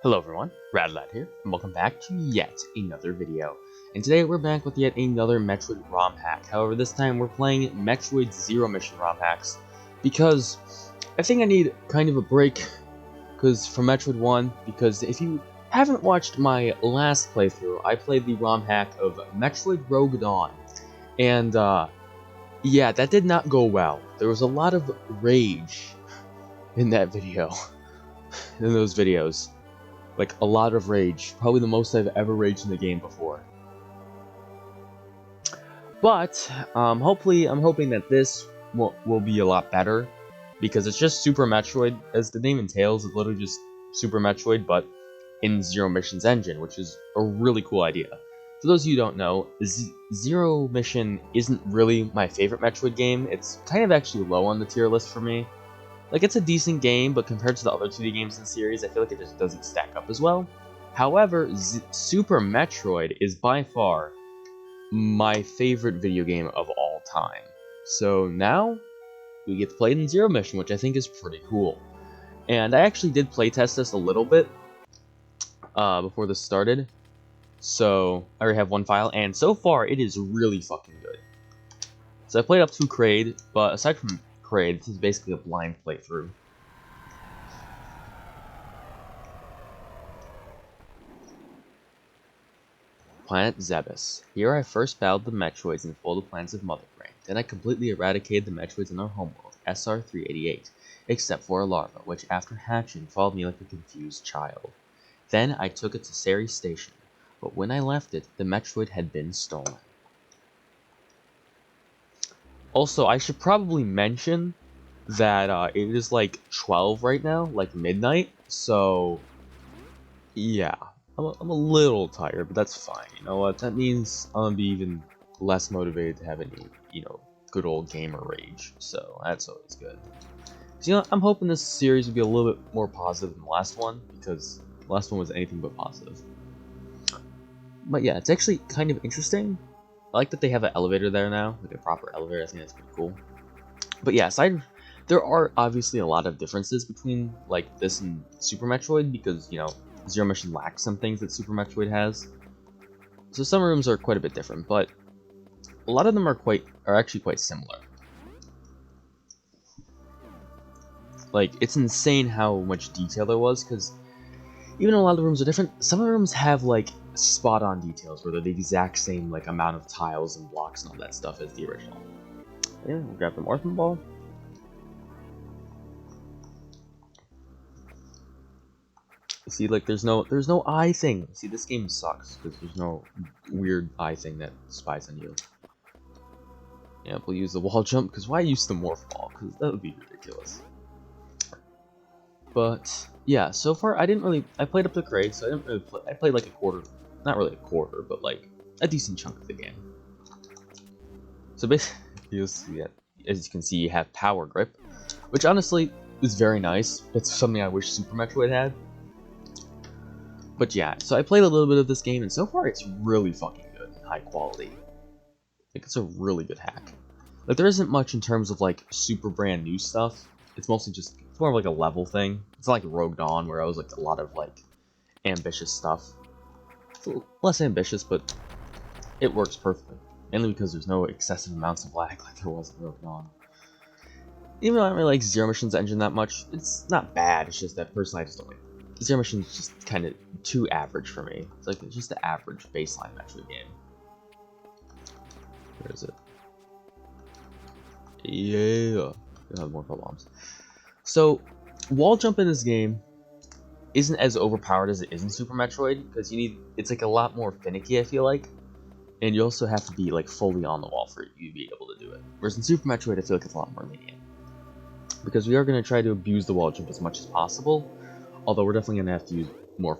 Hello everyone, Radlad here, and welcome back to yet another video. And today we're back with yet another Metroid ROM hack. However, this time we're playing Metroid Zero Mission ROM hacks, because I think I need kind of a break from Metroid 1, because if you haven't watched my last playthrough, I played the ROM hack of Metroid Rogue Dawn, and yeah, that did not go well. There was a lot of rage in that video, in those videos. Like, a lot of rage. Probably the most I've ever raged in the game before. But, hopefully, I'm hoping that this will be a lot better. Because it's just Super Metroid, as the name entails, it's literally just Super Metroid, but in Zero Mission's engine, which is a really cool idea. For those of you who don't know, Zero Mission isn't really my favorite Metroid game. It's kind of actually low on the tier list for me. Like, it's a decent game, but compared to the other 2D games in the series, I feel like it just doesn't stack up as well. However, Super Metroid is by far my favorite video game of all time. So now, we get to play it in Zero Mission, which I think is pretty cool. And I actually did playtest this a little bit before this started. So, I already have one file, and so far, it is really fucking good. So I played up to Kraid, but aside from Kraid, this is basically a blind playthrough. Planet Zebus. Here I first battled the Metroids and folded plans of Mother Brain. Then I completely eradicated the Metroids in our homeworld, SR-388, except for a larva, which after hatching followed me like a confused child. Then I took it to Sari Station, but when I left it, the Metroid had been stolen. Also, I should probably mention that it is like 12 right now, like midnight, so yeah, I'm a little tired, but that's fine. You know what, that means I'm gonna be even less motivated to have any, good old gamer rage, so that's always good. So, I'm hoping this series will be a little bit more positive than the last one, because the last one was anything but positive. But yeah, it's actually kind of interesting. I like that they have an elevator there now, like a proper elevator. I think that's pretty cool. But yeah, there are obviously a lot of differences between like this and Super Metroid, because Zero Mission lacks some things that Super Metroid has. So some rooms are quite a bit different, but a lot of them are actually quite similar. Like, it's insane how much detail there was, because even though a lot of the rooms are different, some of the rooms have like spot-on details where they're the exact same like amount of tiles and blocks and all that stuff as the original. Yeah, we'll grab the Morphin Ball. See, like, there's no eye thing. See, this game sucks because there's no weird eye thing that spies on you. Yeah, we'll use the wall jump, because why use the Morph Ball? Because that would be ridiculous. But yeah, so far I played up to Kraid, so I didn't really play. I played like a quarter, not really a quarter, but like a decent chunk of the game. So basically, you'll see that, as you can see, you have Power Grip, which honestly is very nice. It's something I wish Super Metroid had. But yeah, so I played a little bit of this game, and so far it's really fucking good and high quality. Like, it's a really good hack. Like, there isn't much in terms of like super brand new stuff. It's mostly just, it's more of like a level thing. It's not like Rogue Dawn, where I was like a lot of like ambitious stuff. It's a little less ambitious, but it works perfectly. Mainly because there's no excessive amounts of lag like there was in Rogue Dawn. Even though I don't really like Zero Mission's engine that much, it's not bad. It's just that personally I just don't like it. Zero Mission's just kind of too average for me. It's just the average baseline Metroid game. Where is it? Yeah. I'll have more bombs. So, wall jump in this game isn't as overpowered as it is in Super Metroid, because it's like a lot more finicky, I feel like. And you also have to be like fully on the wall for you to be able to do it. Whereas in Super Metroid, I feel like it's a lot more lenient. Because we are going to try to abuse the wall jump as much as possible, although we're definitely going to have to use more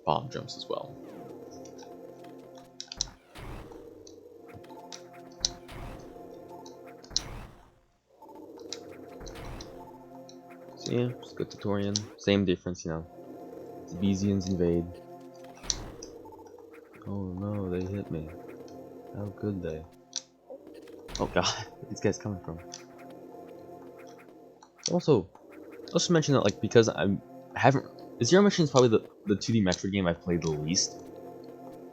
bomb jumps as well. So yeah, just go tutorial. Same difference, Zebesians invade. Oh no, they hit me. How could they? Oh god, where are these guys coming from? Also mention that, like, because I haven't Zero Mission is probably the 2D Metroid game I've played the least.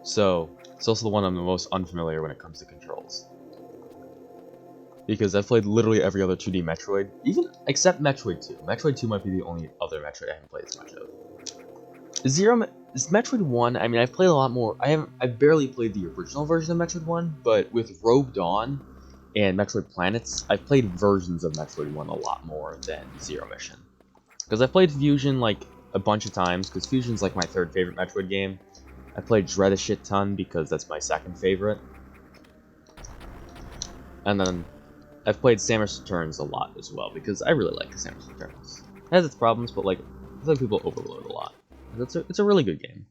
So, it's also the one I'm the most unfamiliar when it comes to controls. Because I've played literally every other 2D Metroid, even except Metroid 2. Metroid 2 might be the only other Metroid I haven't played as much of. Metroid 1, I mean, I've played a lot more. I've barely played the original version of Metroid 1, but with Rogue Dawn and Metroid Planets, I've played versions of Metroid 1 a lot more than Zero Mission. Because I've played Fusion like a bunch of times, because Fusion's like my third favorite Metroid game. I played Dread a shit ton because that's my second favorite. And then I've played Samus Returns a lot as well, because I really like Samus Returns. It has its problems, but like, I feel like people overload a lot. It's a really good game.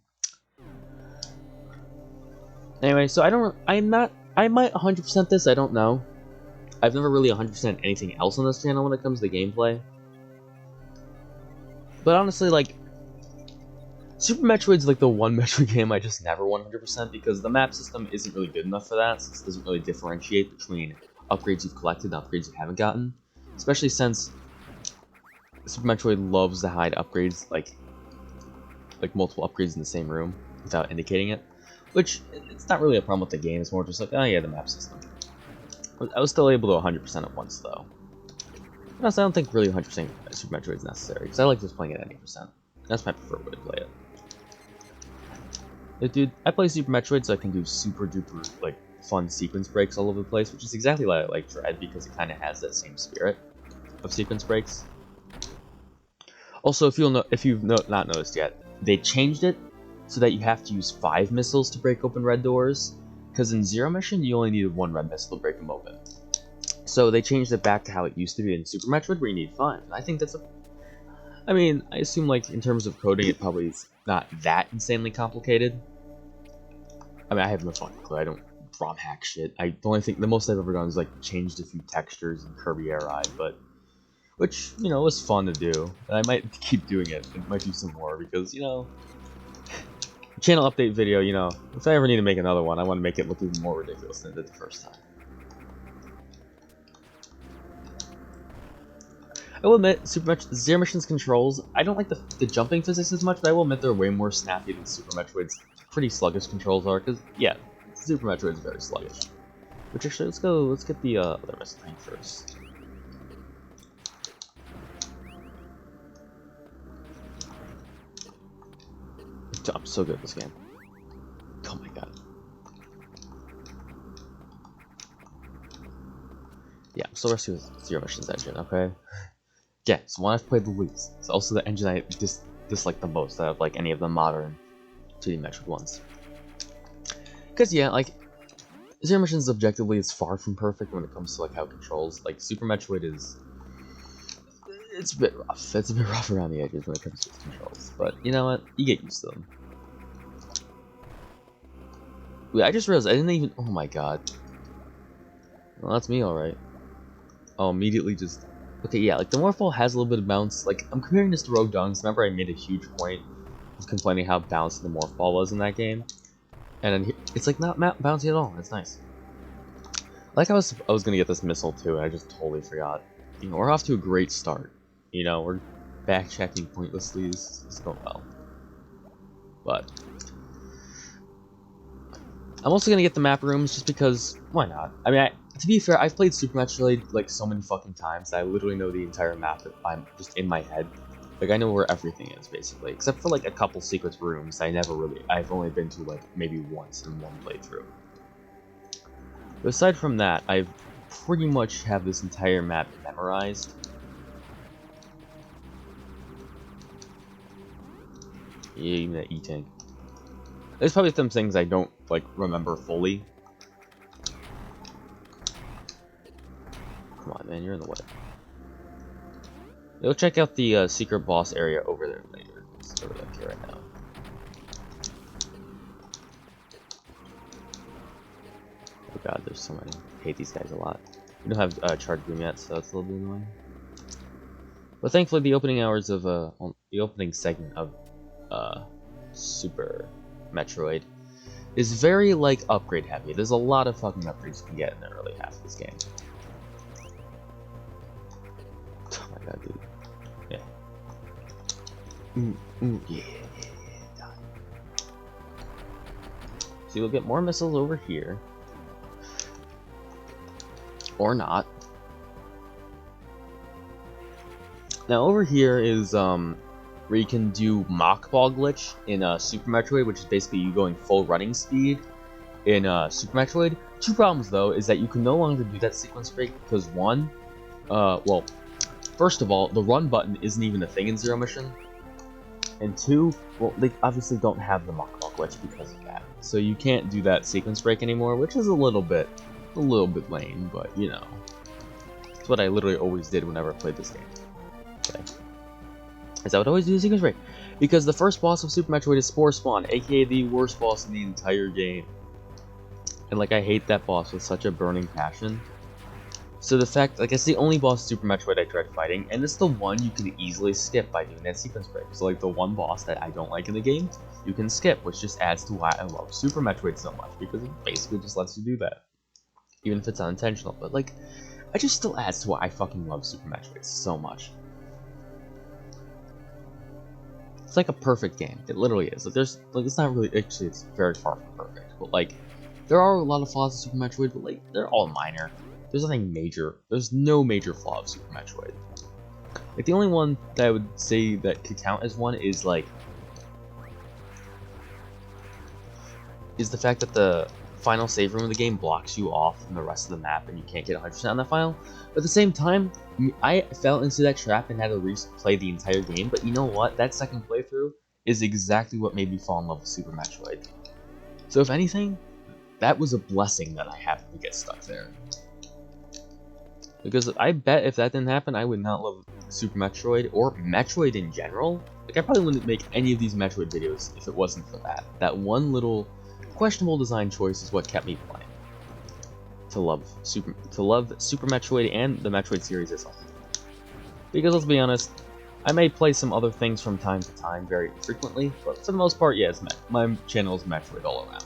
Anyway, so I might 100% this, I don't know. I've never really 100% anything else on this channel when it comes to gameplay. But honestly, like, Super Metroid's like the one Metroid game I just never 100% because the map system isn't really good enough for that, since it doesn't really differentiate between upgrades you've collected and upgrades you haven't gotten. Especially since Super Metroid loves to hide upgrades, like multiple upgrades in the same room without indicating it. Which, it's not really a problem with the game, it's more just like, oh yeah, the map system. I was still able to 100% it once, though. Honestly, I don't think really 100% Super Metroid is necessary, because I like just playing it at 80%. That's my preferred way to play it. But dude, I play Super Metroid so I can do super duper, like, fun sequence breaks all over the place, which is exactly why I like Dread, because it kind of has that same spirit of sequence breaks. Also, if you've not noticed yet, they changed it so that you have to use 5 missiles to break open red doors, because in Zero Mission, you only needed 1 red missile to break them open. So they changed it back to how it used to be in Super Metroid, where you need 5. And I think that's I mean, I assume, like, in terms of coding, it probably is not that insanely complicated. I mean, I have no fucking clue. I don't ROM hack shit. The only thing, the most I've ever done is, like, changed a few textures in Kirby Air Eye, but... Which, you know, was fun to do. And I might keep doing it. I might do some more, because, you know... Channel update video, you know, if I ever need to make another one, I want to make it look even more ridiculous than it did the first time. I will admit, Zero Mission's controls, I don't like the jumping physics as much, but I will admit they're way more snappy than Super Metroid's pretty sluggish controls are, because, yeah, Super Metroid is very sluggish. Which actually, let's get the other missile thing first. I'm so good at this game. Oh my god. Yeah, I'm still resting with Zero Mission's engine, okay? Yeah, it's the one I've played the least. It's also the engine I dislike the most out of like any of the modern 2D Metroid ones. Because yeah, like Zero Mission's objectively is far from perfect when it comes to like how it controls. Like Super Metroid it's a bit rough. It's a bit rough around the edges when it comes to its controls. But you know what? You get used to them. Wait, I just realized I didn't even. Oh my god. Well, that's me, alright. Oh, immediately just. Okay, yeah, like the Morphball has a little bit of bounce. Like, I'm comparing this to Rogue Dawn, because remember I made a huge point of complaining how bouncy the Morphball was in that game? And then it's like not bouncy at all. It's nice. Like I was gonna get this missile too, and I just totally forgot. You know, we're off to a great start. You know, we're backtracking pointlessly. This is going well. But I'm also gonna get the map rooms just because why not? I mean, to be fair, I've played Super Metroid like so many fucking times that I literally know the entire map that I'm just in my head. Like I know where everything is basically, except for like a couple secret rooms. I've only been to like maybe once in one playthrough. But aside from that, I've pretty much have this entire map memorized. Yeah, even that E-Tank. There's probably some things I don't like remember fully. Come on, man, you're in the way. Go check out the secret boss area over there later. It's over there right now. Oh god, there's so many. I hate these guys a lot. We don't have charge beam yet, so it's a little bit annoying. But thankfully, the opening hours of the opening segment of Super Metroid is very like upgrade heavy. There's a lot of fucking upgrades you can get in the early half of this game. Oh my god, dude. Yeah. Yeah. So you'll get more missiles over here. Or not. Now over here is where you can do Mach Ball glitch in Super Metroid, which is basically you going full running speed in Super Metroid. Two problems though is that you can no longer do that sequence break because one, well, first of all, the run button isn't even a thing in Zero Mission, and two, well, they obviously don't have the Mach Ball glitch because of that, so you can't do that sequence break anymore, which is a little bit lame, but you know, it's what I literally always did whenever I played this game. Okay. As I would always do the sequence break, because the first boss of Super Metroid is Spore Spawn, aka the worst boss in the entire game. And like I hate that boss with such a burning passion. So the fact, like it's the only boss in Super Metroid I tried fighting, and it's the one you can easily skip by doing that sequence break. So like the one boss that I don't like in the game, you can skip, which just adds to why I love Super Metroid so much, because it basically just lets you do that. Even if it's unintentional, but like, it just still adds to why I fucking love Super Metroid so much. It's like a perfect game. It literally is. Like there's like it's not really actually it's very far from perfect. But like there are a lot of flaws in Super Metroid, but like they're all minor. There's nothing major. There's no major flaw of Super Metroid. Like the only one that I would say that could count as one is like the fact that the final save room of the game blocks you off from the rest of the map and you can't get 100% on that file. But at the same time, I fell into that trap and had to replay the entire game, but you know what? That second playthrough is exactly what made me fall in love with Super Metroid. So if anything, that was a blessing that I happened to get stuck there. Because I bet if that didn't happen, I would not love Super Metroid or Metroid in general. Like I probably wouldn't make any of these Metroid videos if it wasn't for that. That one little questionable design choice is what kept me playing. To love Super Metroid and the Metroid series as a whole. Because let's be honest, I may play some other things from time to time very frequently, but for the most part, yeah, my channel is Metroid all around.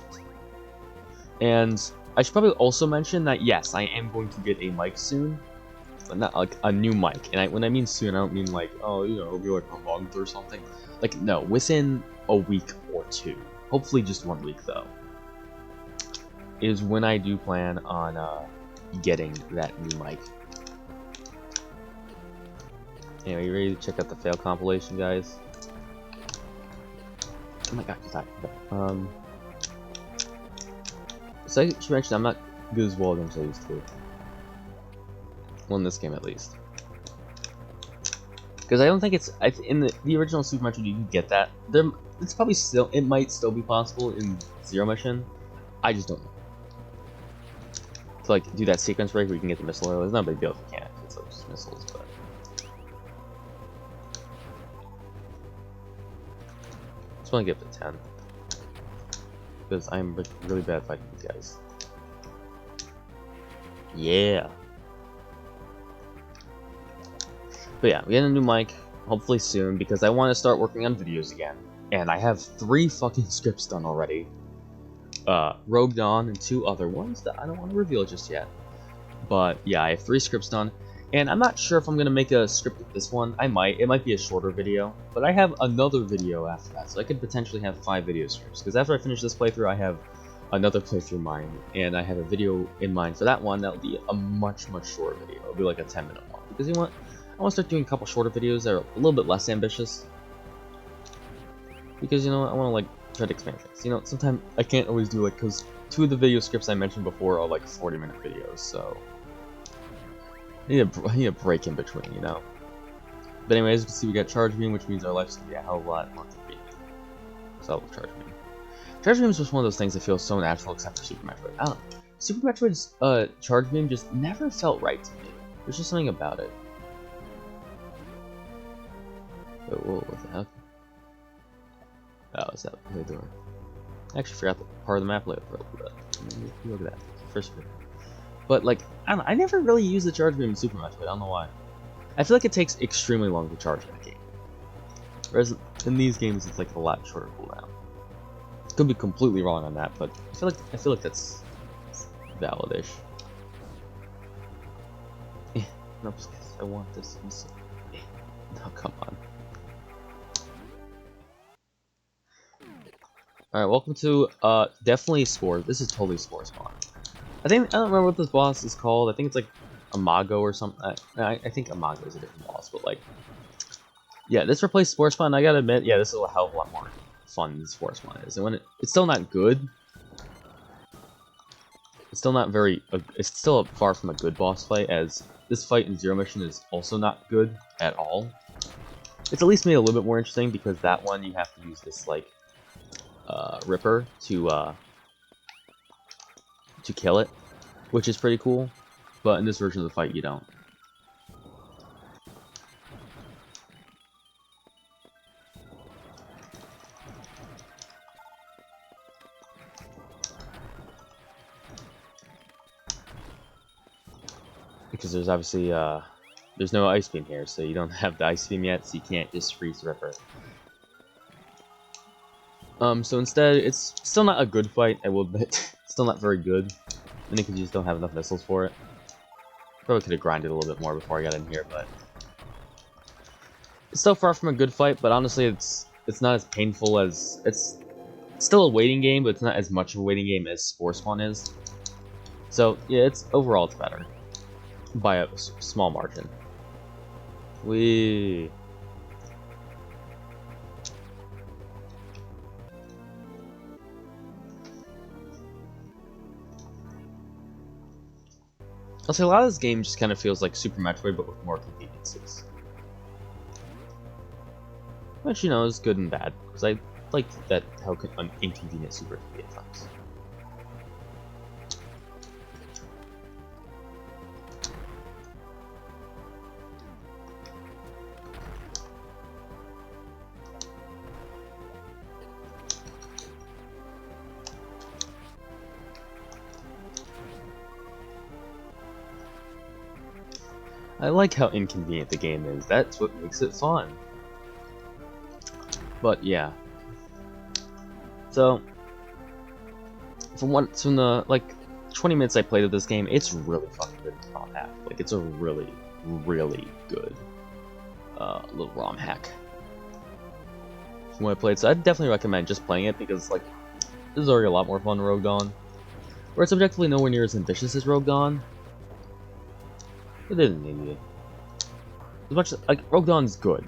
And I should probably also mention that yes, I am going to get a mic soon, but not like a new mic. And when I mean soon, I don't mean like, oh, you know, it'll be like a month or something. Like no, within a week or two. Hopefully just 1 week though. Is when I do plan on getting that new mic. Anyway, you ready to check out the fail compilation, guys? Oh my god, you died. So I should mention I'm not good as well as I used to. Well, in this game at least. Because I don't think it's in the original Super Metroid you can get that. It's probably still it might still be possible in Zero Mission. I just don't know. To like do that sequence break where you can get the missile early. It's not a big deal if you can't. It's like just missiles, but I just want to get up to 10 because I'm really bad fighting these guys. Yeah. But yeah, we get a new mic hopefully soon because I want to start working on videos again, and I have 3 fucking scripts done already. Rogue Dawn and 2 other ones that I don't want to reveal just yet. But yeah, I have 3 scripts done, and I'm not sure if I'm going to make a script with this one. I might. It might be a shorter video, but I have another video after that, so I could potentially have 5 video scripts, because after I finish this playthrough, I have another playthrough in mind, and I have a video in mind for that one that'll be a much shorter video. It'll be like a 10-minute one, because you know what? I want to start doing a couple shorter videos that are a little bit less ambitious, because you know what? I want to like try to expand things. You know, sometimes I can't always do like, because 2 of the video scripts I mentioned before are like 40-minute videos, so I need a break in between, you know. But anyway, as you can see, we got Charge Beam, which means our life's gonna be a hell of a lot more convenient. So I love Charge Beam. Charge Beam is just one of those things that feels so natural, except for Super Metroid. I don't know. Super Metroid's Charge Beam just never felt right to me. There's just something about it. Whoa, what the heck? Oh, is that what they're doing? I actually forgot the part of the map layout for a little bit. Look at that. First video. But like, I don't know, I never really use the Charge Beam in Super Metroid, I don't know why. I feel like it takes extremely long to charge that game. Whereas in these games it's like a lot shorter cooldown. Could be completely wrong on that, but I feel like that's valid-ish. No, I want this. No, come on. Alright, welcome to, definitely Spore. This is totally Spore Spawn. I don't remember what this boss is called. I think it's like Imago or something. I think Imago is a different boss, but like, yeah, this replaced Spore Spawn. I gotta admit, yeah, this is a hell of a lot more fun than Spore Spawn is. And when it's still not good, it's still not very, it's still far from a good boss fight, as this fight in Zero Mission is also not good at all. It's at least made a little bit more interesting, because that one you have to use this, like, Ripper to kill it, which is pretty cool, but in this version of the fight you don't. Because there's obviously, there's no Ice Beam here, so you don't have the Ice Beam yet, so you can't just freeze Ripper. So instead, it's still not a good fight, I will admit. Still not very good. I think because you just don't have enough missiles for it. Probably could have grinded a little bit more before I got in here, but it's still far from a good fight. But honestly, it's not as painful as it's still a waiting game, but it's not as much of a waiting game as Spore Spawn is. So yeah, overall it's better by a small margin. I'll say a lot of this game just kind of feels like Super Metroid, but with more conveniences. Which, you know, is good and bad, because I like that how inconvenient Super can be at times. I like how inconvenient the game is. That's what makes it fun. But yeah. So from the like 20 minutes I played of this game, it's really fucking good ROM hack. Like it's a really, really good little ROM hack. From what I played, so I'd definitely recommend just playing it, because like this is already a lot more fun than Rogue Dawn. Where it's objectively nowhere near as ambitious as Rogue Dawn. It isn't maybe. As much as, like, Rogue Dawn's good.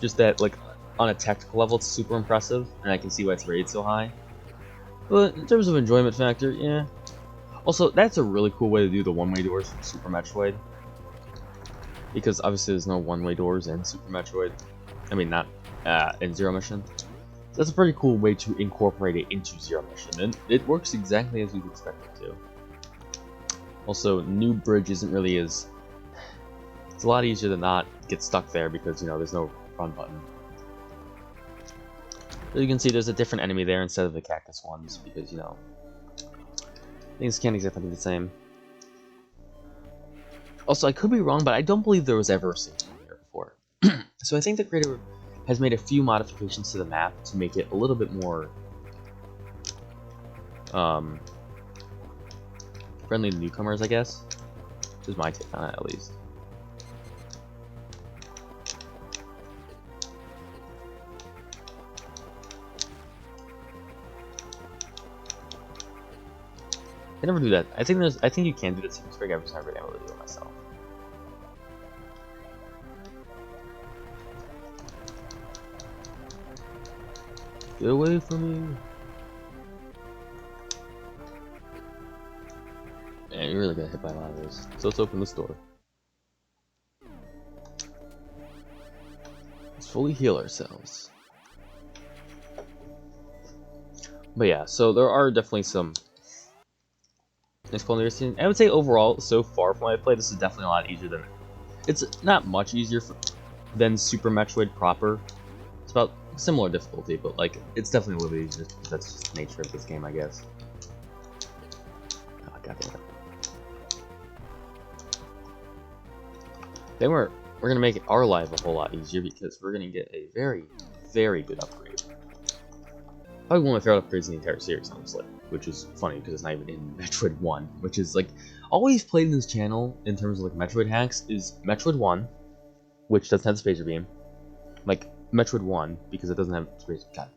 Just that, like, on a technical level, it's super impressive, and I can see why it's rated so high. But in terms of enjoyment factor, yeah. Also, that's a really cool way to do the one-way doors from Super Metroid. Because obviously there's no one-way doors in Super Metroid. I mean, not in Zero Mission. So that's a pretty cool way to incorporate it into Zero Mission, and it works exactly as we'd expect it to. Also, New Bridge isn't really as... It's a lot easier to not get stuck there because, you know, there's no run button. So you can see there's a different enemy there instead of the cactus ones because, you know, things can't exactly be the same. Also, I could be wrong, but I don't believe there was ever a save point here before. So I think the creator has made a few modifications to the map to make it a little bit more friendly to newcomers, I guess. Which is my take on it, at least. I never do that. I think you can do that sequence break. I've just never been able to do it myself. Get away from me! Man, you really got hit by a lot of this. So let's open this door. Let's fully heal ourselves. But yeah, so there are definitely some I would say overall, so far from what I played, this is definitely a lot easier than... It's not much easier than Super Metroid proper. It's about similar difficulty, but like it's definitely a little bit easier because that's just the nature of this game, I guess. Oh, God damn it. Then we're gonna make our life a whole lot easier because we're gonna get a very, very good upgrade. Probably one of my favorite upgrades in the entire series, honestly. Which is funny because it's not even in Metroid 1, which is like always played in this channel in terms of like Metroid hacks is Metroid 1, which doesn't have the spacer beam. Like Metroid 1 because it doesn't have spacer. God,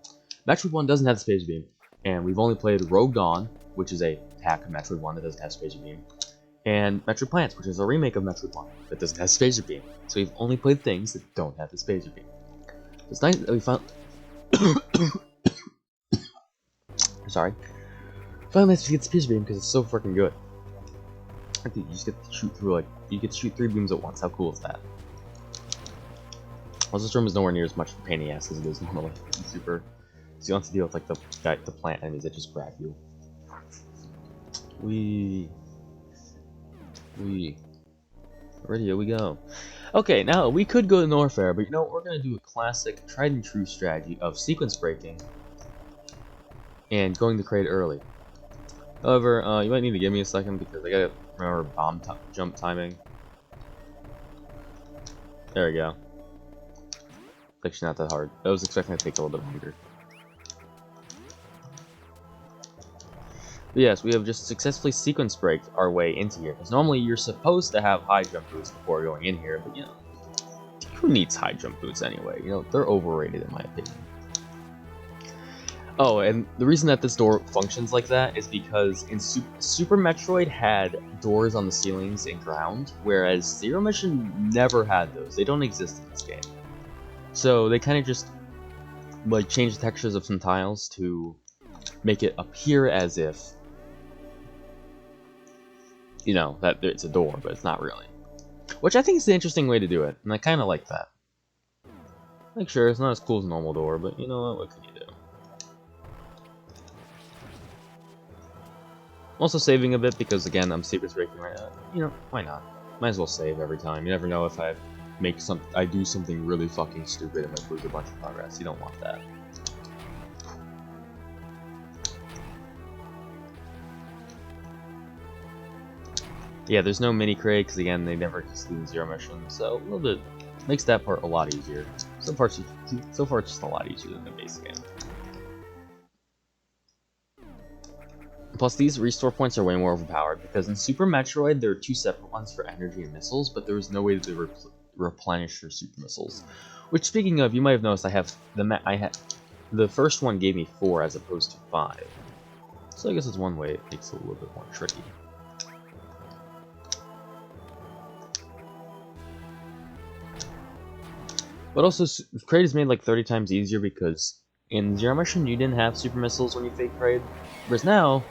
Metroid 1 doesn't have the spacer beam. And we've only played Rogue Dawn, which is a hack of Metroid 1 that doesn't have Spacer Beam, and Metroid Plants, which is a remake of Metroid 1 that doesn't have Spacer Beam. So we've only played things that don't have the Spacer Beam. It's nice that we found. Sorry. Finally managed to get Spacer Beam because it's so freaking good. I think you just get to shoot through, like, you get to shoot 3 beams at once. How cool is that? Also, this room is nowhere near as much of a pain in the ass as it is normally. It's super. So you don't have to deal with like the plant enemies that just grab you. Ready, here we go. Okay, now we could go to Norfair, but you know what? We're gonna do a classic, tried and true strategy of sequence breaking and going to crate early. However, you might need to give me a second because I gotta remember bomb jump timing. There we go. Actually, not that hard. I was expecting it to take a little bit longer. But yes, we have just successfully sequence braked our way into here. Because normally you're supposed to have high jump boots before going in here, but you know, who needs high jump boots anyway? You know, they're overrated in my opinion. Oh, and the reason that this door functions like that is because in Super Metroid had doors on the ceilings and ground, whereas Zero Mission never had those. They don't exist in this game. So they kind of just like change the textures of some tiles to make it appear as if, you know, that it's a door, but it's not really. Which I think is an interesting way to do it, and I kind of like that. Like, sure, it's not as cool as a normal door, but you know what can you do? I'm also saving a bit because, again, I'm secret breaking right now. You know, why not? Might as well save every time. You never know if I do something really fucking stupid and I lose a bunch of progress. You don't want that. Yeah, there's no mini crate because again they never existed in Zero Mission, so a little bit makes that part a lot easier. So far it's just a lot easier than the base game. Plus these restore points are way more overpowered because in Super Metroid there are 2 separate ones for energy and missiles, but there was no way to replenish your super missiles. Which, speaking of, you might have noticed I have the first one gave me 4 as opposed to 5. So I guess it's one way it makes it a little bit more tricky. But also, Kraid is made like 30 times easier because in Zero Mission you didn't have super missiles when you fake Kraid, whereas now.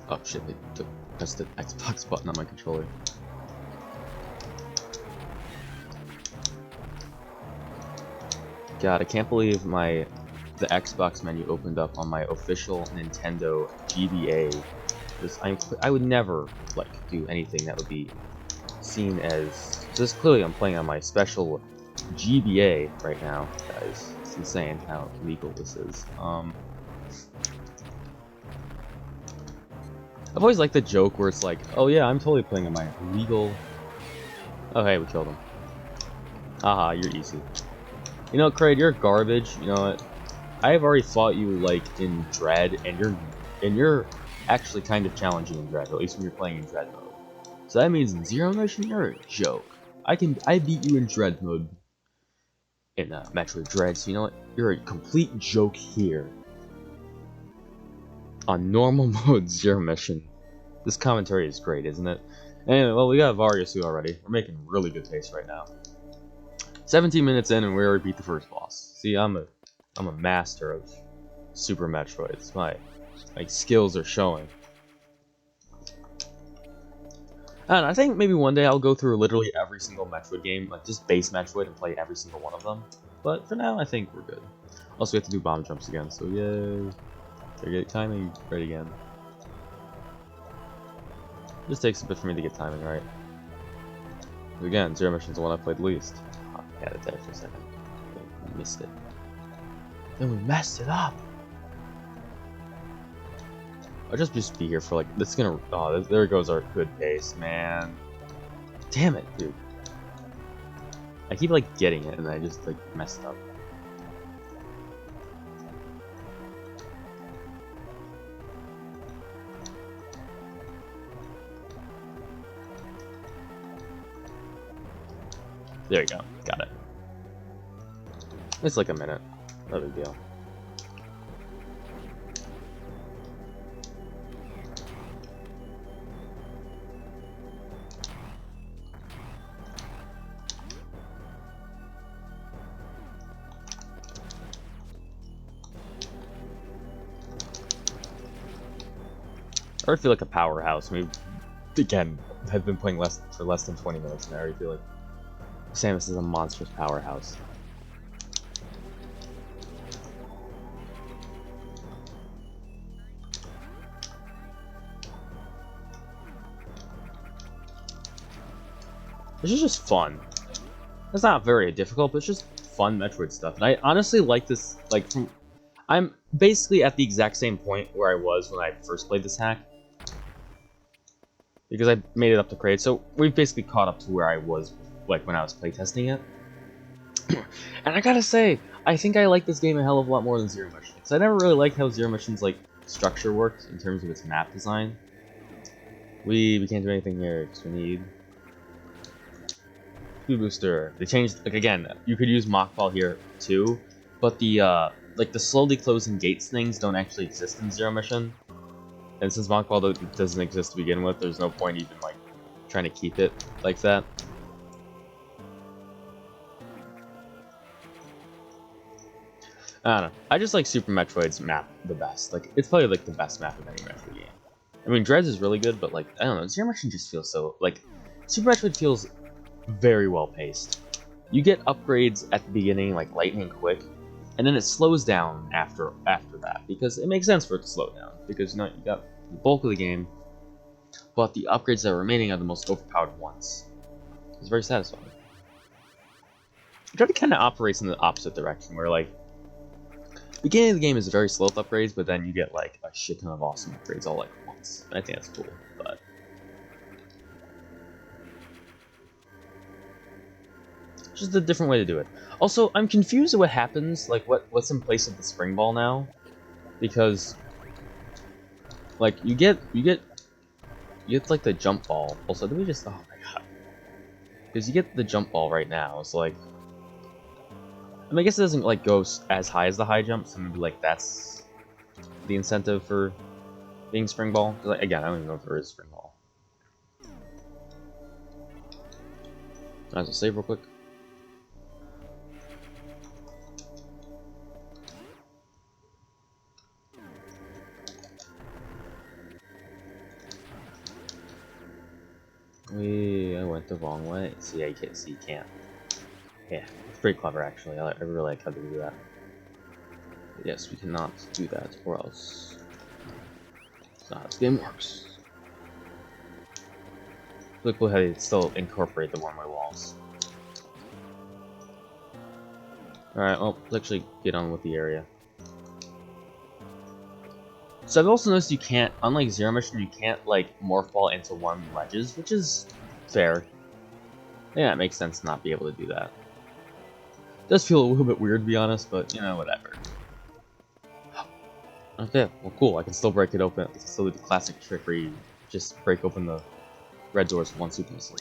Oh shit! They pressed the Xbox button on my controller. God, I can't believe the Xbox menu opened up on my official Nintendo GBA. I would never like do anything that would be seen as. Just clearly, I'm playing on my special GBA right now, guys. It's insane how legal this is. I've always liked the joke where it's like, oh yeah, I'm totally playing on my legal. Oh hey, we killed him. Haha, you're easy. You know, Kraid, you're garbage. You know what? I've already fought you like in Dread, and you're actually kind of challenging in Dread, at least when you're playing in Dread mode. So that means in Zero Mission, you're a joke. I beat you in Dread mode in Metroid Dread, so you know what? You're a complete joke here. On normal mode Zero Mission. This commentary is great, isn't it? Anyway, well, we got Variasu already. We're making really good pace right now. 17 minutes in and we already beat the first boss. See, I'm a master of Super Metroids. My skills are showing. And I think maybe one day I'll go through literally every single Metroid game, like just base Metroid, and play every single one of them. But for now, I think we're good. Also, we have to do bomb jumps again, so yay. So get timing right again. Just takes a bit for me to get timing right. Again, Zero Mission's the one I played least. Oh, I had it there for a second. We missed it. Then we messed it up! I'll just be here for like, this is gonna, oh, there goes our good pace, man. Damn it, dude. I keep like getting it and I just like messed up. There you go. Got it. It's like a minute. No big deal. I already feel like a powerhouse. We, again, have been playing for less than 20 minutes now. I already feel like Samus is a monstrous powerhouse. This is just fun. It's not very difficult, but it's just fun Metroid stuff. And I honestly like this, like, I'm basically at the exact same point where I was when I first played this hack. Because I made it up to Crate, so we've basically caught up to where I was, like, when I was playtesting it. And I gotta say, I think I like this game a hell of a lot more than Zero Mission. Because I never really liked how Zero Mission's, like, structure worked in terms of its map design. We can't do anything here, because we need... Booster. They changed, like, again, you could use Mockball here, too. But the, like, the slowly closing gates things don't actually exist in Zero Mission. And since Mockball doesn't exist to begin with, there's no point even, like, trying to keep it like that. I don't know. I just like Super Metroid's map the best. Like, it's probably, like, the best map of any Metroid game. I mean, Dreads is really good, but, like, I don't know. Zero Mission just feels so, like, Super Metroid feels very well paced. You get upgrades at the beginning, like, lightning quick, and then it slows down after that, because it makes sense for it to slow down, because, you know, you got the bulk of the game, but the upgrades that are remaining are the most overpowered ones. It's very satisfying. Dread kind of operates in the opposite direction, where, like, the beginning of the game is very slow with upgrades, but then you get, like, a shit ton of awesome upgrades all, like, at once. I think that's cool, but... just a different way to do it. Also, I'm confused at what happens, like, what's in place of the spring ball now, because, like, you get like the jump ball. Also, did we just? Oh my god! Because you get the jump ball right now. It's like, I mean, I guess it doesn't like go as high as the high jump, so maybe like that's the incentive for being spring ball. Like, again, I don't even know if there is spring ball. Might as well save real quick. I went the wrong way. See, yeah, you can't. Yeah, it's pretty clever actually. I really like how they do that. But yes, we cannot do that, or else it's not how this game works. Look how they still incorporate the one-way walls. Alright, well, let's actually get on with the area. So I've also noticed you can't, unlike Zero Mission, you can't, like, morph ball into one ledges, which is fair. Yeah, it makes sense to not be able to do that. It does feel a little bit weird, to be honest, but, you know, whatever. Okay, well, cool. I can still break it open. I can still do the classic trick where you just break open the red doors with one super missile.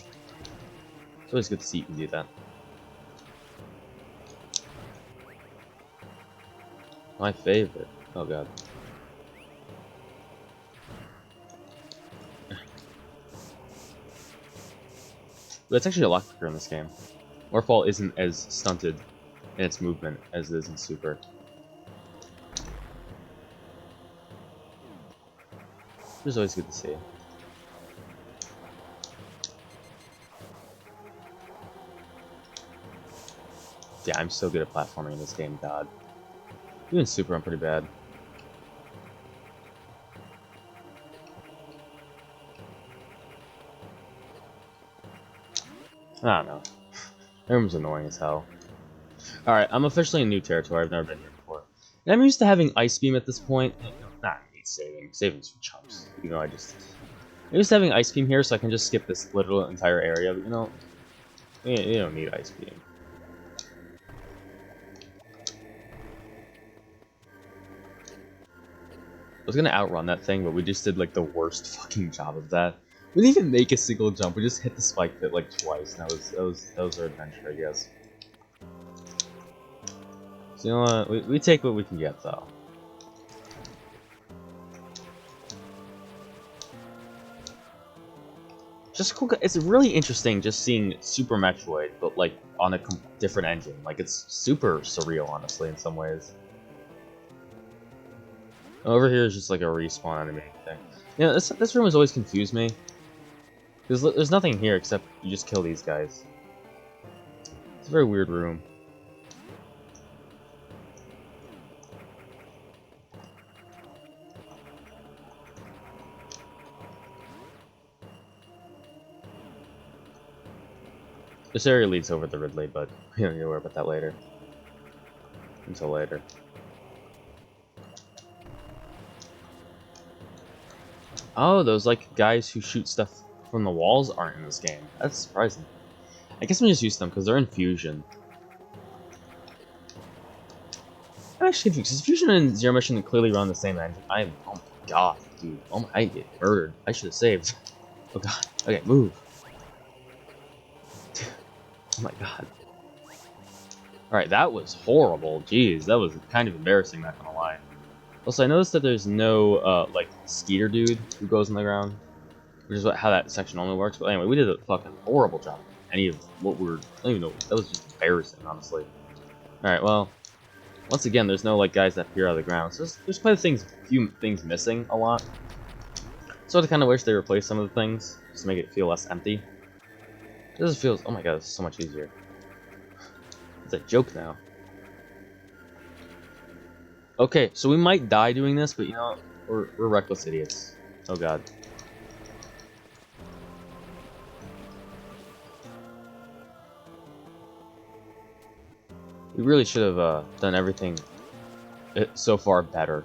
It's always good to see you can do that. My favorite. Oh god. But it's actually a lot quicker in this game. Morphball isn't as stunted in its movement as it is in Super. Which is always good to see. Yeah, I'm so good at platforming in this game, god. Even Super, I'm pretty bad. I don't know. That room's annoying as hell. Alright, I'm officially in new territory. I've never been here before. And I'm used to having Ice Beam at this point. Nah, I need saving. Saving's for chumps. You know, I'm used to having Ice Beam here, so I can just skip this literal entire area, but you know, you don't need Ice Beam. I was gonna outrun that thing, but we just did like the worst fucking job of that. We didn't even make a single jump. We just hit the spike pit like twice. And that was our adventure, I guess. So you know what? We take what we can get, though. Just cool. It's really interesting just seeing Super Metroid, but like on a different engine. Like it's super surreal, honestly, in some ways. Over here is just like a respawn enemy thing. You know, this room has always confused me. There's nothing here except you just kill these guys. It's a very weird room. This area leads over to Ridley, but we don't need to worry about that later. Until later. Oh, those like guys who shoot stuff from the walls aren't in this game. That's surprising. I guess I'm just used to them because they're in Fusion. I'm actually confused because Fusion and Zero Mission clearly run the same engine. Oh my god, dude. Oh my, I get murdered. I should have saved. Oh god. Okay, move. Oh my god. Alright, that was horrible. Jeez, that was kind of embarrassing, not gonna lie. Also, I noticed that there's no, like, Skeeter dude who goes on the ground. Which is how that section only works. But anyway, we did a fucking horrible job. Any of what I don't even know. That was just embarrassing, honestly. Alright, well. Once again, there's no, like, guys that appear out of the ground. So there's quite a few things missing a lot. So I kind of wish they replaced some of the things. Just to make it feel less empty. This feels... Oh my god, this is so much easier. It's a joke now. Okay, so we might die doing this, but you know, we're reckless idiots. Oh god. We really should have done everything so far better.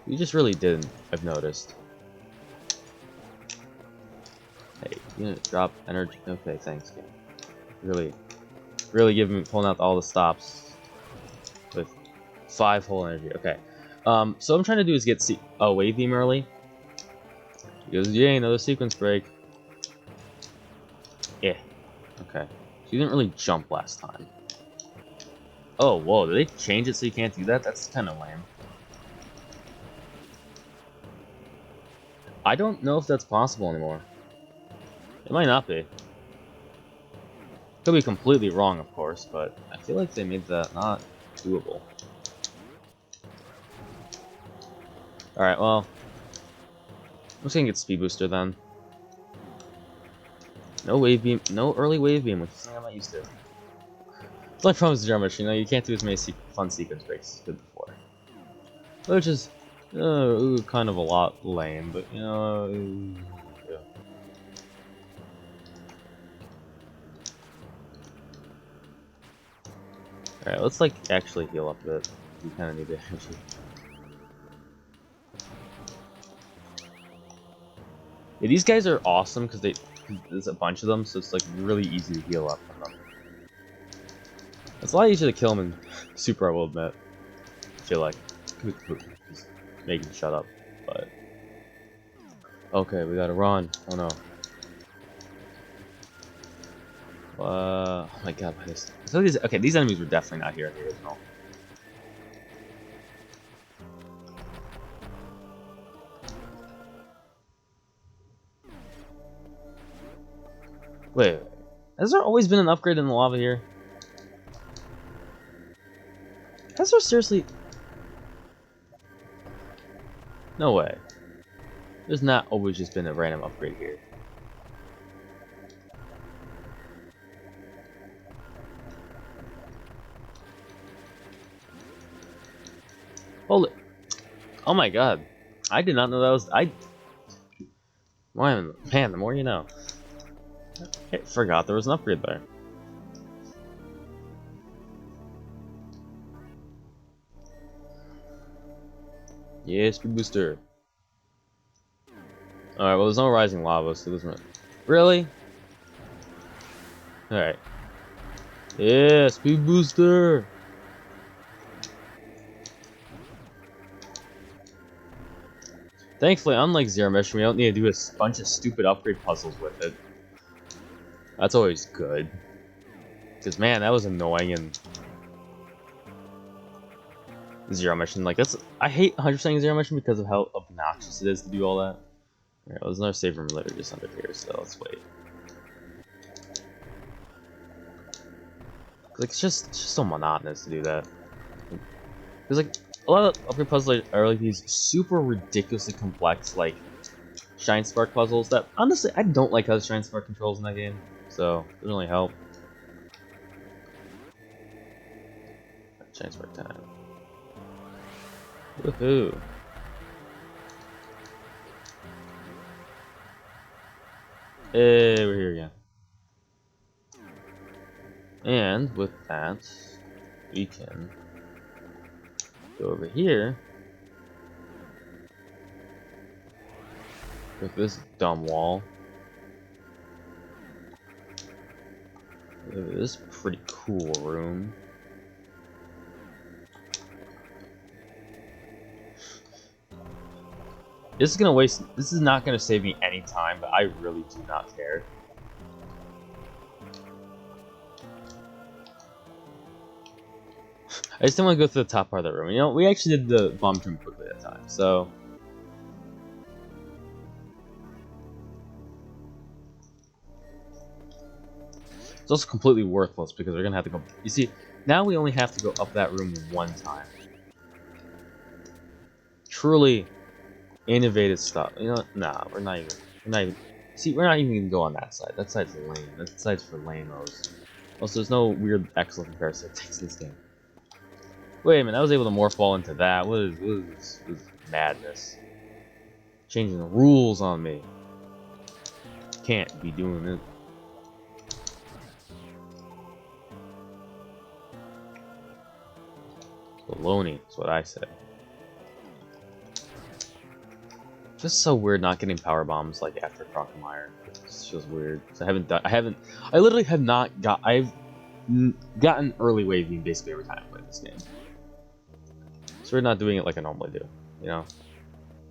We just really didn't, I've noticed. Hey, you gonna drop energy? Okay, thanks, game. Really pulling out all the stops with 5 whole energy. Okay. So what I'm trying to do is get wave beam early. Because yay, another sequence break. Yeah. Okay. So you didn't really jump last time. Oh, whoa, did they change it so you can't do that? That's kind of lame. I don't know if that's possible anymore. It might not be. Could be completely wrong, of course, but I feel like they made that not doable. Alright, well. I'm just gonna get Speed Booster then. No wave beam, no early wave beam, which is something I'm not used to. It's like from Zero Mission, you know, you can't do as many fun sequence breaks as you could before. Which is kind of a lot lame, but you know, yeah. Alright, let's like actually heal up a bit. We kind of need the energy. Yeah, these guys are awesome because there's a bunch of them, so it's like really easy to heal up from them. It's a lot easier to kill them in Super, I will admit. I feel like. Just make him shut up, but... Okay, we gotta run. Oh no. Oh my god, what is... So these enemies were definitely not here in the original. Wait, has there always been an upgrade in the lava here? Has there seriously... No way. There's not always just been a random upgrade here. Hold it. Oh my god. I did not know that was... Man, the more you know. I forgot there was an upgrade there. Yeah, Speed Booster. Alright, well there's no rising lava, so it doesn't... Really? Alright. Yeah, Speed Booster! Thankfully, unlike Zero Mission, we don't need to do a bunch of stupid upgrade puzzles with it. That's always good. Because, man, that was annoying in Zero Mission. Like, I hate 100% Zero Mission because of how obnoxious it is to do all that. Alright, well, there's another save room literally just under here, so let's wait. Like, it's just so monotonous to do that. Because, like, a lot of upgrade puzzles are like these super ridiculously complex, like, Shine Spark puzzles that, honestly, I don't like how the Shine Spark controls in that game, so it doesn't really help. Shine Spark time. Woohoo! Hey, we're here again. And with that, we can go over here with this dumb wall. This pretty cool room. This is not gonna save me any time, but I really do not care. I just didn't want to go through the top part of the room. You know, we actually did the bomb room quickly that time, so. It's also completely worthless because we're gonna have to go. You see, now we only have to go up that room one time. Truly innovative stuff. You know, nah, we're not even. See, we're not even gonna go on that side. That side's lame. That side's for lame-os. Also, there's no weird excellent parasitics in this game. Wait a minute, I was able to morph all into that. What is madness? Changing the rules on me. Can't be doing it. Baloney is what I said. Just so weird not getting power bombs like after Crocomire. It just feels weird. I literally have not got. I've gotten early waving basically every time I play this game. So we're not doing it like I normally do, you know?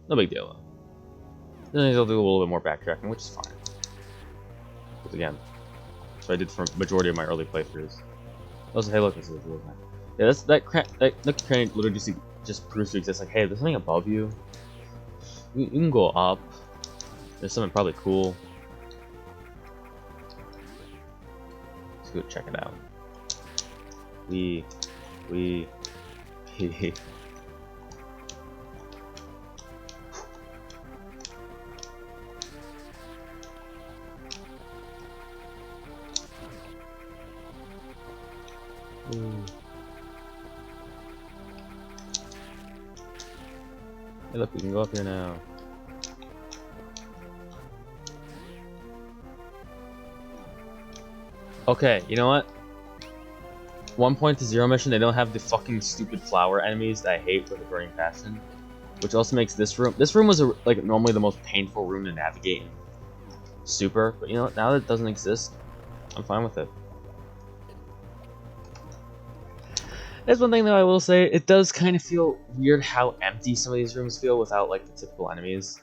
No big deal, though. Then I'll do a little bit more backtracking, which is fine. Because again, so I did for majority of my early playthroughs. Also, hey, look, this is really nice. Yeah, that nook crane literally just proves to exist. Like, hey, there's something above you. You can go up. There's something probably cool. Let's go check it out. We. Hey, look, we can go up here now. Okay, you know what? 1.0 mission, they don't have the fucking stupid flower enemies that I hate with a burning passion. Which also makes this room was like normally the most painful room to navigate in Super, but you know what? Now that it doesn't exist, I'm fine with it. There's one thing that I will say, it does kind of feel weird how empty some of these rooms feel without like the typical enemies.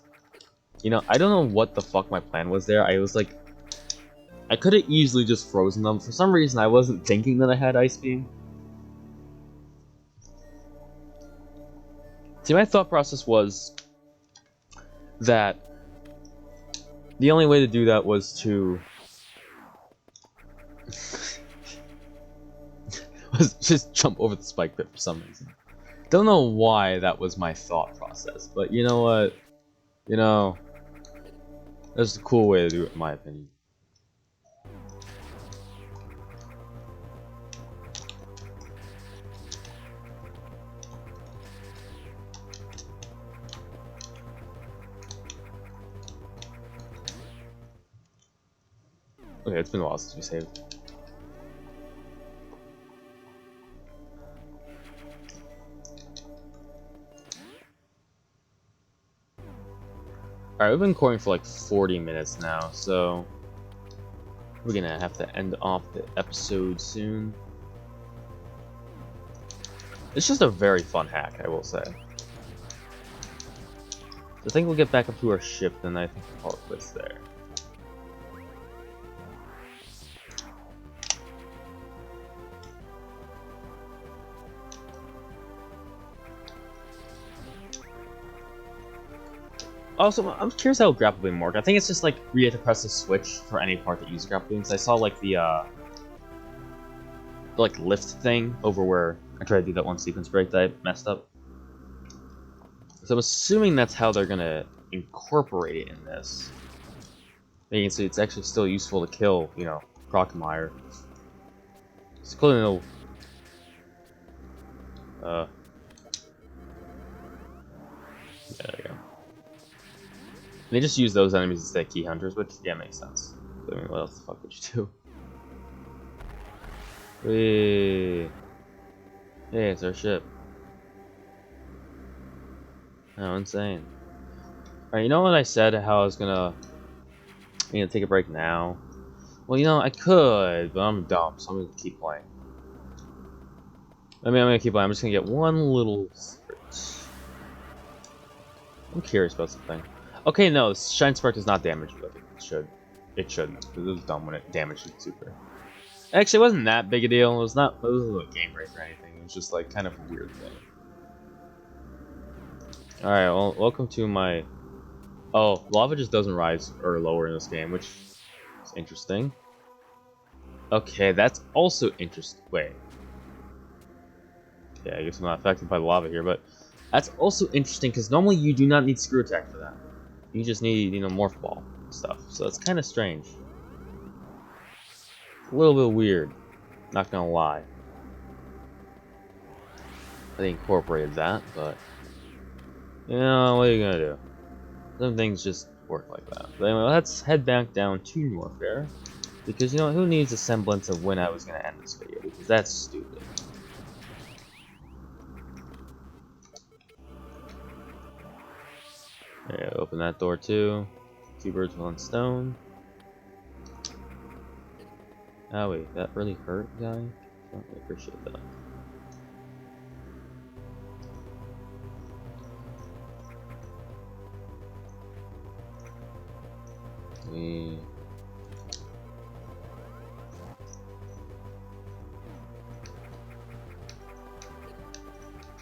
You know, I don't know what the fuck my plan was there. I was like, I could have easily just frozen them. For some reason, I wasn't thinking that I had Ice Beam. See, my thought process was that the only way to do that was to just jump over the spike pit for some reason. Don't know why that was my thought process, but you know what? You know, that's a cool way to do it, in my opinion. Okay, it's been a while since we saved. Alright, we've been recording for like 40 minutes now, so we're gonna have to end off the episode soon. It's just a very fun hack, I will say. I think we'll get back up to our ship, then I think we'll call it quits there. Also, I'm curious how grapple beam work. I think it's just like you have to press the switch for any part that uses grapple beams. I saw like the like lift thing over where I tried to do that one sequence break that I messed up. So I'm assuming that's how they're gonna incorporate it in this. And you can see it's actually still useful to kill, you know, Crocomire. It's clearly no. There you go. They just use those enemies instead of key hunters, which yeah makes sense. I mean, what else the fuck would you do? Hey, it's our ship. Oh, insane. Alright, you know what I said? How I was gonna, take a break now? Well, you know, I could, but I'm dumb, so I'm gonna keep playing. I mean, I'm gonna keep playing. I'm just gonna get one little secret. I'm curious about something. Okay, no, Shine Spark does not damage you. It should. It shouldn't. It was dumb when it damaged it super. Actually, it wasn't that big a deal. It wasn't a game break or anything. It was just like kind of a weird thing. Alright, well, welcome to my... Oh, lava just doesn't rise or lower in this game, which is interesting. Okay, that's also interesting. Wait. Yeah, I guess I'm not affected by the lava here, but that's also interesting because normally you do not need Screw Attack for that. You just need, Morph Ball and stuff. So it's kind of strange. A little bit weird, not gonna lie. They incorporated that, but what are you gonna do? Some things just work like that. But anyway, let's head back down to Norfair, because who needs a semblance of when I was gonna end this video? Because that's stupid. Yeah, open that door too. 2 birds, 1 stone. Oh wait, that really hurt, guy? I don't really appreciate that.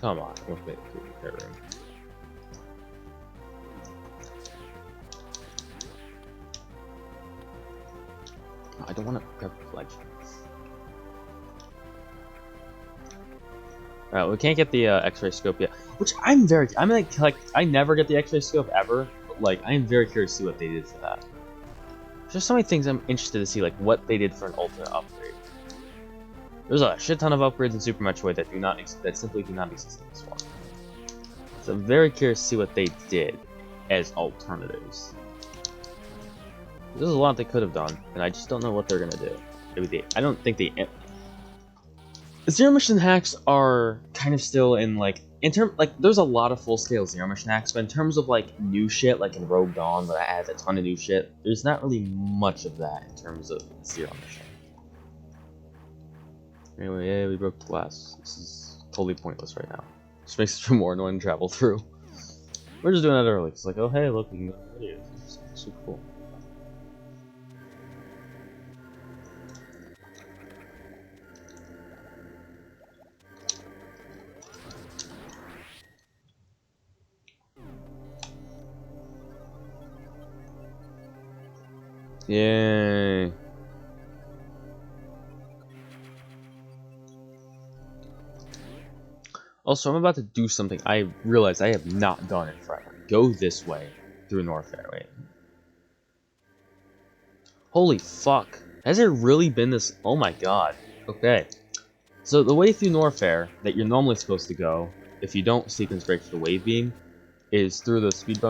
Come on, we'll make the repair room. I don't want to grab the ledge. Alright, we can't get the X-ray scope yet, which I'm like I never get the X-ray scope ever, but like I am very curious to see what they did for that. There's so many things I'm interested to see, like what they did for an ultimate upgrade. There's a shit ton of upgrades in Super Metroid that simply do not exist in this one. So I'm very curious to see what they did as alternatives. There's a lot they could have done, and I just don't know what they're gonna do. I don't think they. Zero mission hacks are kind of still in there's a lot of full scale zero mission hacks, but in terms of like new shit, like in Rogue Dawn, where I add a ton of new shit, there's not really much of that in terms of zero mission. Anyway, yeah, we broke the glass. This is totally pointless right now. Just makes it more annoying to travel through. We're just doing that early. It's like, oh hey, look, we can go to videos. It's super cool. Yay. Also, I'm about to do something I realize I have not done in forever. Go this way through Norfair. Wait. Holy fuck. Has there really been this? Oh my god. Okay. So the way through Norfair that you're normally supposed to go, if you don't sequence break for the wave beam, is through the speed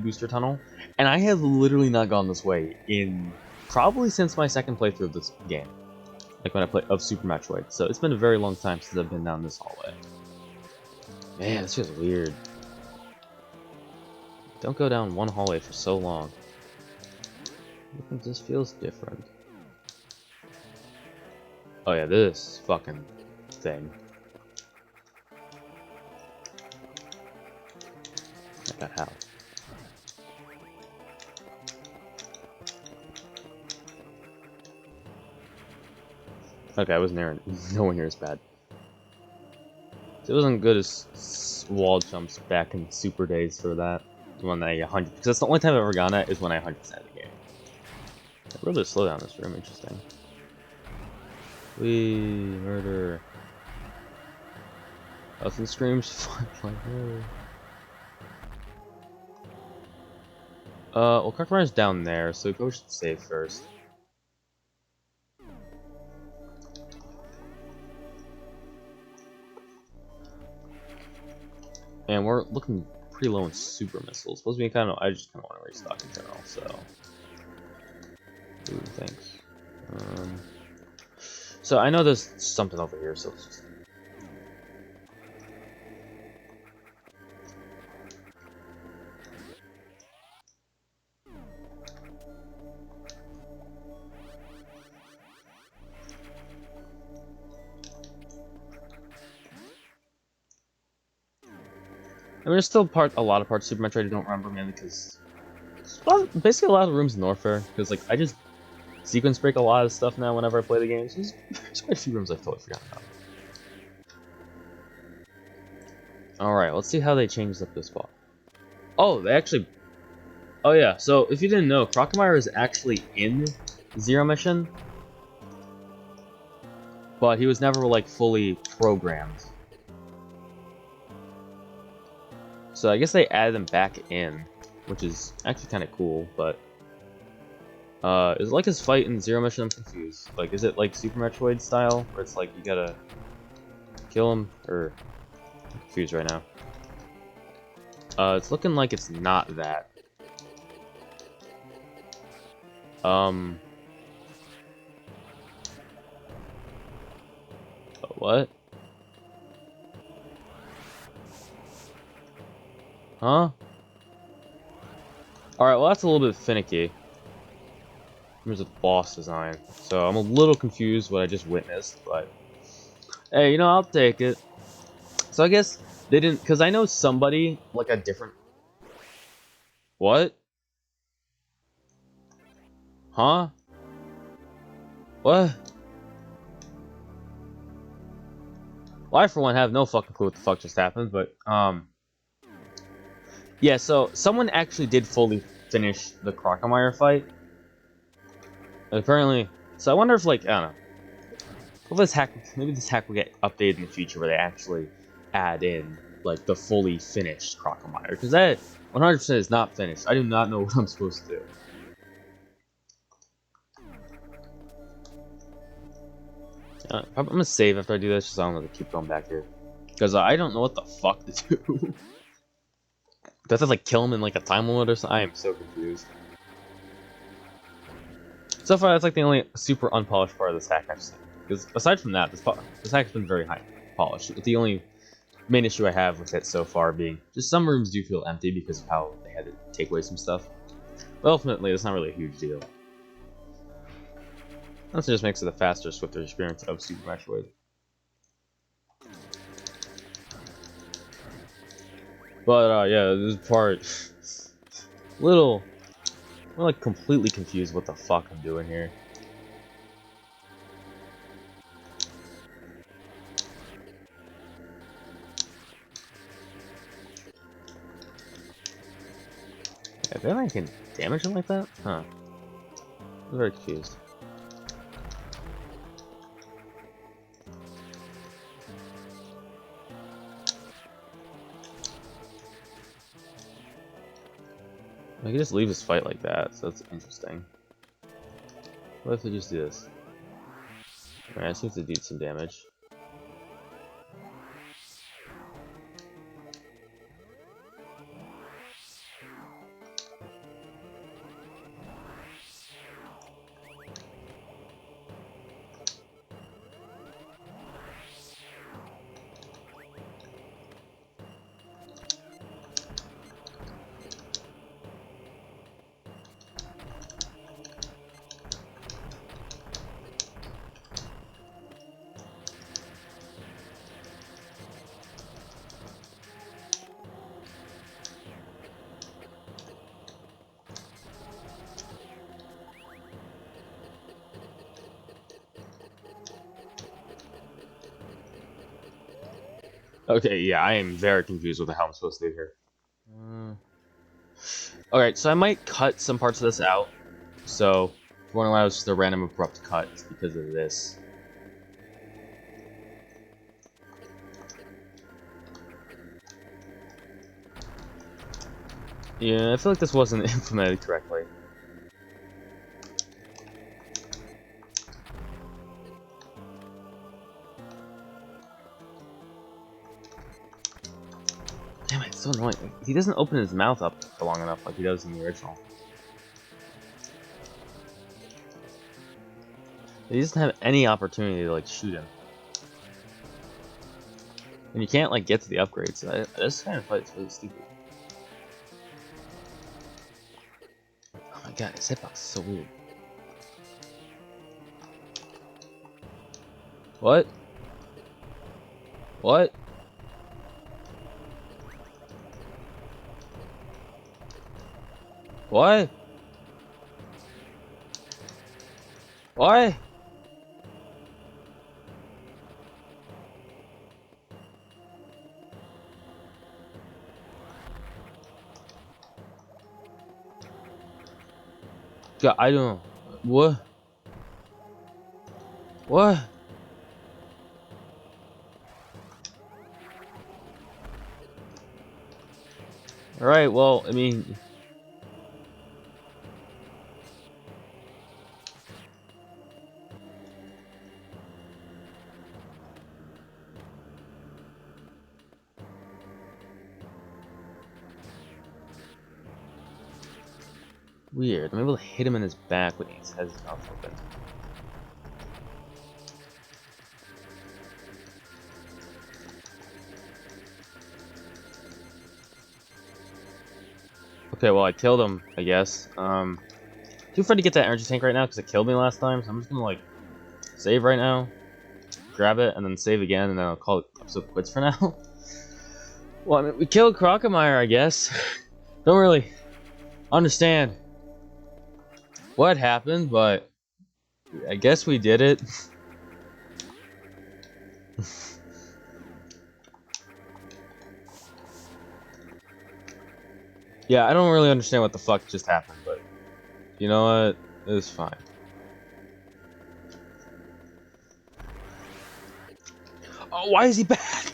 booster tunnel. And I have literally not gone this way in probably since my second playthrough of this game. Like when I played of Super Metroid. So it's been a very long time since I've been down this hallway. Man, this feels weird. Don't go down one hallway for so long. I think this feels different. Oh yeah, this fucking thing. I got how. Okay, I was nowhere near as bad. It wasn't good as wall jumps back in Super days for that. When I 100, because that's the only time I've ever gone at is when I 100% the game. A little bit of slowdown in this room, interesting. Murder. Nothing screams like murder. Well, Crocomire's down there, so we should save first. And we're looking pretty low in super missiles. Supposed to be kind of. I just kind of want to restock in general, so. Ooh, thanks. So I know there's something over here, so let's just. I mean, there's still a lot of parts of Super Metroid I don't remember, mainly because basically a lot of rooms in Norfair. Because like I just sequence break a lot of stuff now whenever I play the game. So there's quite a few rooms I've totally forgotten about. All right, let's see how they changed up this spot. Oh, they actually. Oh yeah. So if you didn't know, Crocomire is actually in Zero Mission, but he was never like fully programmed. So I guess they added them back in, which is actually kind of cool, but is it like his fight in Zero Mission? I'm confused. Like, is it like Super Metroid style, where it's like you gotta kill him, or I'm confused right now. It's looking like it's not that. What? Huh? Alright, well that's a little bit finicky. There's a boss design. So I'm a little confused what I just witnessed, but hey, you know, I'll take it. So I guess they didn't, because I know somebody, like a different... What? Huh? What? Well, I for one have no fucking clue what the fuck just happened, but, yeah, so someone actually did fully finish the Crocomire fight. Apparently, so I wonder if, like, I don't know. Well, maybe this hack will get updated in the future where they actually add in, like, the fully finished Crocomire. Because that 100% is not finished. I do not know what I'm supposed to do. I'm gonna save after I do this, just so I don't have to keep going back here. Because I don't know what the fuck to do. Do I have to, like, kill him in, like, a time limit or something? I am so confused. So far, that's, like, the only super unpolished part of this hack I've seen. Because aside from that, this hack's been very high polished. The only main issue I have with it so far being just some rooms do feel empty because of how they had to take away some stuff. But ultimately, it's not really a huge deal. That just makes it a faster, swifter experience of Super Metroid. But yeah, this part, I'm like completely confused what the fuck I'm doing here. Yeah, then I can damage him like that? Huh. I'm very confused. I can just leave his fight like that, so that's interesting. What if we just do this? Alright, I just need to do some damage. Okay, yeah, I am very confused with how I'm supposed to do here. Alright, so I might cut some parts of this out. So, if you want to allow just a random abrupt cut, it's because of this. Yeah, I feel like this wasn't implemented correctly. Damn it, it's so annoying. He doesn't open his mouth up for long enough like he does in the original. He doesn't have any opportunity to, like, shoot him. And you can't, like, get to the upgrades. This kind of fight's really stupid. Oh my god, his hitbox is so weird. What? What? What? What? God, I don't know. What? What? Alright, well, I mean... Weird. I'm able to hit him in his back when he has his mouth open. Okay, well, I killed him, I guess. Too afraid to get that energy tank right now because it killed me last time, so I'm just gonna, like, save right now, grab it, and then save again, and then I'll call it episode quits for now. Well, I mean, we killed Crocomire, I guess. Don't really understand what happened, but I guess we did it. Yeah, I don't really understand what the fuck just happened, but you know what? It was fine. Oh, why is he back?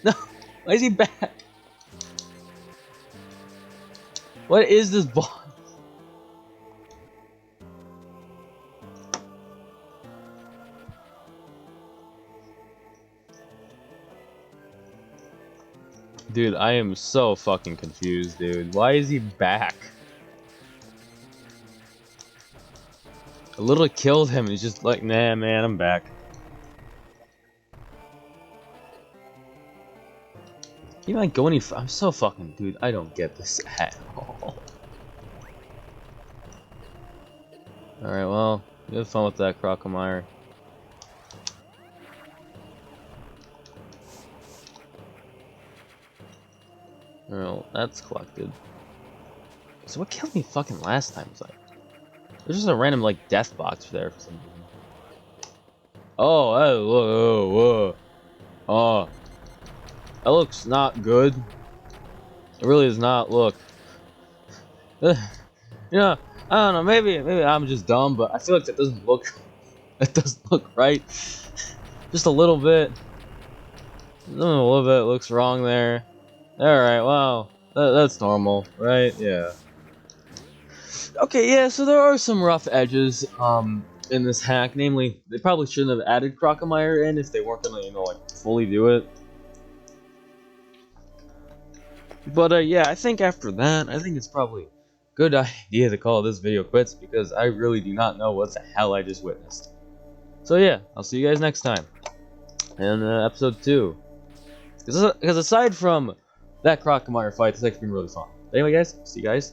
No, why is he back? What is this boss? Dude, I am so fucking confused, dude. Why is he back? I literally killed him. He's just like, nah, man, I'm back. You know, like, go any. I'm so fucking, dude. I don't get this at all. All right, well, you have fun with that, Crocomire. Well, that's collected. So what killed me fucking last time? Was like, there's just a random like death box there for some reason. Oh, whoa, whoa. Oh, that looks not good. It really does not look. You know, I don't know. Maybe I'm just dumb, but I feel like that doesn't look. That doesn't look right. Just a little bit. A little bit looks wrong there. Alright, wow. That's normal, right? Yeah. Okay, yeah, so there are some rough edges in this hack. Namely, they probably shouldn't have added Crocomire in if they weren't gonna, you know, like, fully do it. But, yeah, I think after that, I think it's probably a good idea to call this video quits because I really do not know what the hell I just witnessed. So, yeah, I'll see you guys next time in episode 2. Because aside from that Crocomire fight, this actually been really fun. But anyway, guys, see you guys